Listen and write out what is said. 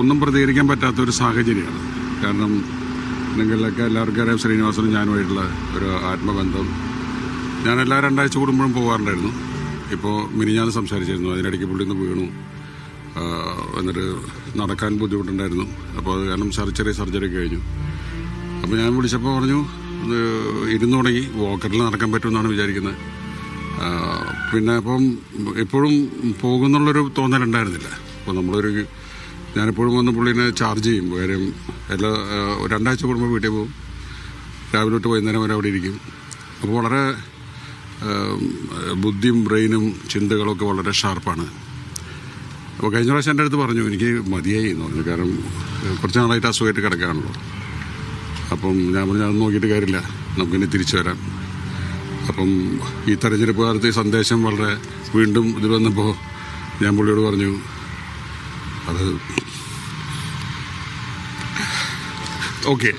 ഒന്നും പ്രതികരിക്കാൻ പറ്റാത്തൊരു സാഹചര്യമാണ്. കാരണം നിങ്ങളിലൊക്കെ എല്ലാവർക്കും അറിയാം, ശ്രീനിവാസനും ഞാനുമായിട്ടുള്ള ഒരു ആത്മബന്ധം. ഞാൻ എല്ലാ 2 ആഴ്ച കൂടുമ്പോഴും പോകാറുണ്ടായിരുന്നു. ഇപ്പോൾ മിനിഞ്ഞാന്ന് സംസാരിച്ചിരുന്നു. അതിനിടയ്ക്ക് പുള്ളി ഒന്ന് വീണു, എന്നിട്ട് നടക്കാൻ ബുദ്ധിമുട്ടുണ്ടായിരുന്നു. അപ്പോൾ അത് കാരണം ചെറിയ സർജറി കഴിഞ്ഞു. അപ്പോൾ ഞാൻ വിളിച്ചപ്പോൾ പറഞ്ഞു ഇരുന്ന് തുടങ്ങി, വോക്കറിൽ നടക്കാൻ പറ്റുമെന്നാണ് വിചാരിക്കുന്നത്. പിന്നെ അപ്പം എപ്പോഴും പോകുന്നുള്ളൊരു തോന്നലുണ്ടായിരുന്നില്ല. അപ്പോൾ ഞാനെപ്പോഴും വന്ന് പുള്ളീനെ ചാർജ് ചെയ്യും. കാര്യം 2 ആഴ്ച കൂടുമ്പോൾ വീട്ടിൽ പോകും, രാവിലെ തൊട്ട് വൈകുന്നേരം വരെ അവിടെ ഇരിക്കും. അപ്പോൾ വളരെ ബുദ്ധിയും ബ്രെയിനും ചിന്തകളൊക്കെ വളരെ ഷാർപ്പാണ്. അപ്പോൾ കഴിഞ്ഞ പ്രാവശ്യം എൻ്റെ അടുത്ത് പറഞ്ഞു എനിക്ക് മതിയായി എന്ന് പറഞ്ഞു. കാരണം കുറച്ച് നാളായിട്ട് അസുഖമായിട്ട് കിടക്കുകയാണല്ലോ. അപ്പം ഞാൻ പറഞ്ഞു അത് നോക്കിയിട്ട് കാര്യമില്ല, നമുക്കിനി തിരിച്ചു വരാം. അപ്പം ഈ തെരഞ്ഞെടുപ്പ് കാലത്ത് ഈ സന്ദേശം വളരെ വീണ്ടും ഇതിൽ വന്നപ്പോൾ ഞാൻ പുള്ളിയോട് പറഞ്ഞു അത് ഓക്കെ.